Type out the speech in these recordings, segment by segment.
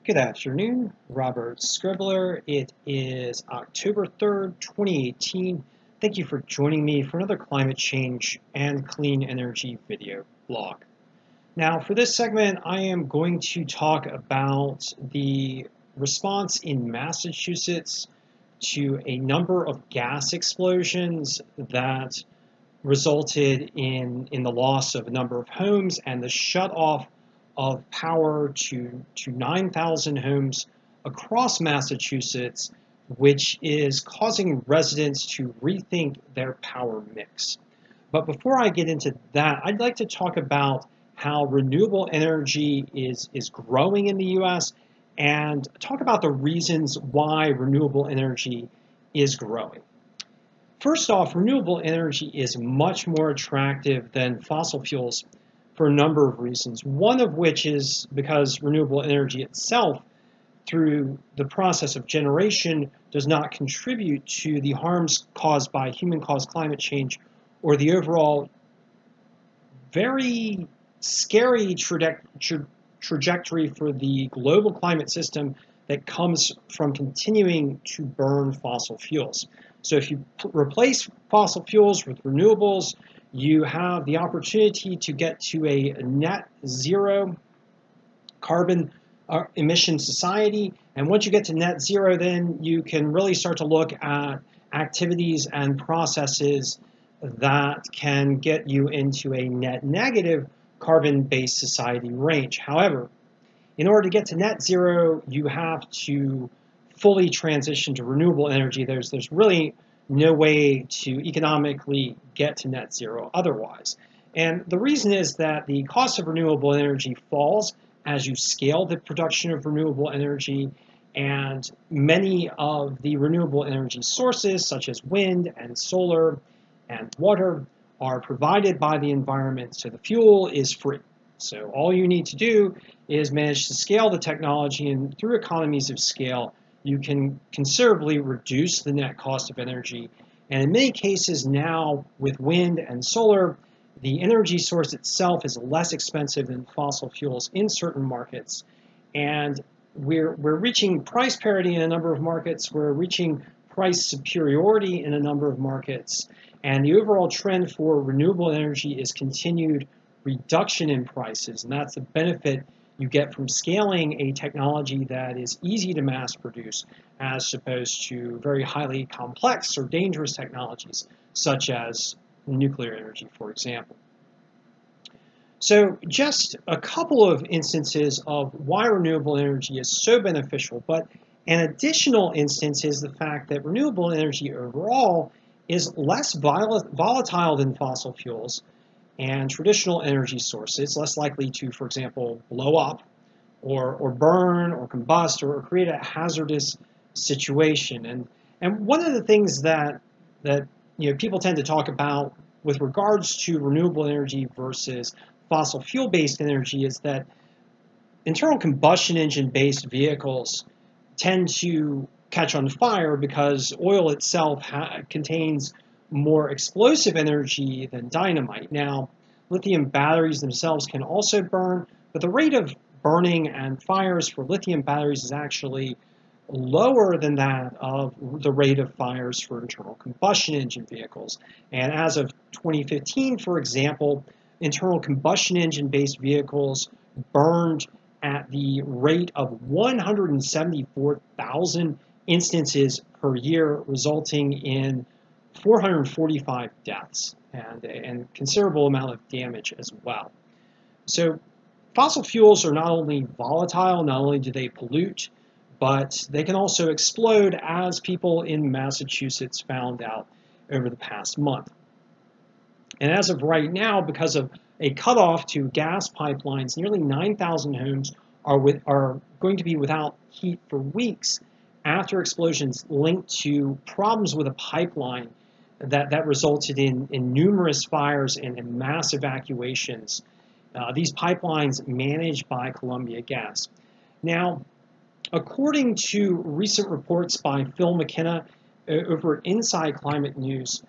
Good afternoon, Robert Scribbler. It is October 3rd, 2018. Thank you for joining me for another climate change and clean energy video blog. Now, for this segment, I am going to talk about the response in Massachusetts to a number of gas explosions that resulted in the loss of a number of homes and the shut-off of power to 9,000 homes across Massachusetts, which is causing residents to rethink their power mix. But before I get into that, I'd like to talk about how renewable energy is growing in the US and talk about the reasons why renewable energy is growing. First off, renewable energy is much more attractive than fossil fuels for a number of reasons, one of which is because renewable energy itself, through the process of generation, does not contribute to the harms caused by human-caused climate change or the overall very scary trajectory for the global climate system that comes from continuing to burn fossil fuels. So if you replace fossil fuels with renewables, you have the opportunity to get to a net zero carbon emission society. And once you get to net zero, then you can really start to look at activities and processes that can get you into a net negative carbon-based society range. However, in order to get to net zero, you have to fully transition to renewable energy. There's really no way to economically get to net zero otherwise. And the reason is that the cost of renewable energy falls as you scale the production of renewable energy, and many of the renewable energy sources, such as wind and solar and water, are provided by the environment, so the fuel is free. So all you need to do is manage to scale the technology, and through economies of scale, you can considerably reduce the net cost of energy. And in many cases now, with wind and solar, the energy source itself is less expensive than fossil fuels in certain markets. And we're reaching price parity in a number of markets. We're reaching price superiority in a number of markets. And the overall trend for renewable energy is continued reduction in prices. And that's the benefit you get from scaling a technology that is easy to mass produce, as opposed to very highly complex or dangerous technologies, such as nuclear energy, for example. So just a couple of instances of why renewable energy is so beneficial, but an additional instance is the fact that renewable energy overall is less volatile than fossil fuels and traditional energy sources, less likely to, for example, blow up or burn or combust or create a hazardous situation. And one of the things that people tend to talk about with regards to renewable energy versus fossil fuel-based energy is that internal combustion engine-based vehicles tend to catch on fire because oil itself contains more explosive energy than dynamite. Now, lithium batteries themselves can also burn, but the rate of burning and fires for lithium batteries is actually lower than that of the rate of fires for internal combustion engine vehicles. And as of 2015, for example, internal combustion engine-based vehicles burned at the rate of 174,000 instances per year, resulting in 445 deaths and considerable amount of damage as well. So fossil fuels are not only volatile, not only do they pollute, but they can also explode, as people in Massachusetts found out over the past month. And as of right now, because of a cutoff to gas pipelines, nearly 9,000 homes are going to be without heat for weeks after explosions linked to problems with a pipeline that resulted in numerous fires and mass evacuations. These pipelines managed by Columbia Gas. Now, according to recent reports by Phil McKenna over at Inside Climate News,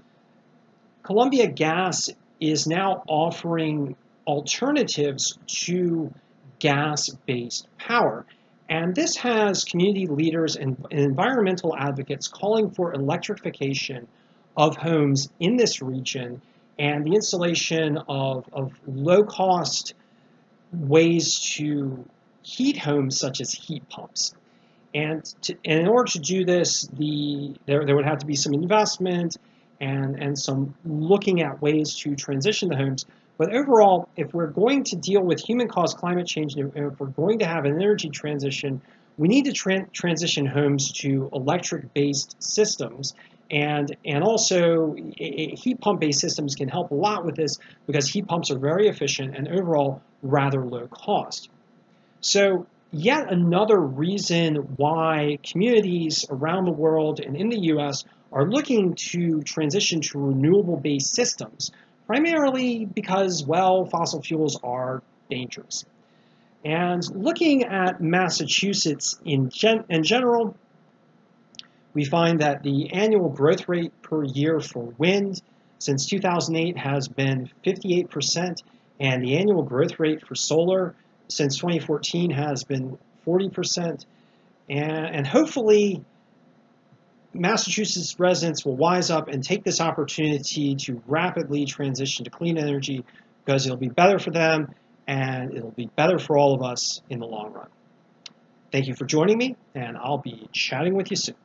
Columbia Gas is now offering alternatives to gas-based power. And this has community leaders and environmental advocates calling for electrification of homes in this region and the installation of low-cost ways to heat homes, such as heat pumps. And in order to do this, there would have to be some investment and some looking at ways to transition the homes. But overall, if we're going to deal with human-caused climate change, and if we're going to have an energy transition, we need to transition homes to electric-based systems. And also, heat pump-based systems can help a lot with this because heat pumps are very efficient and overall rather low cost. So yet another reason why communities around the world and in the US are looking to transition to renewable-based systems, primarily because, well, fossil fuels are dangerous. And looking at Massachusetts in general, we find that the annual growth rate per year for wind since 2008 has been 58%, and the annual growth rate for solar since 2014 has been 40%. And hopefully, Massachusetts residents will wise up and take this opportunity to rapidly transition to clean energy because it'll be better for them and it'll be better for all of us in the long run. Thank you for joining me, and I'll be chatting with you soon.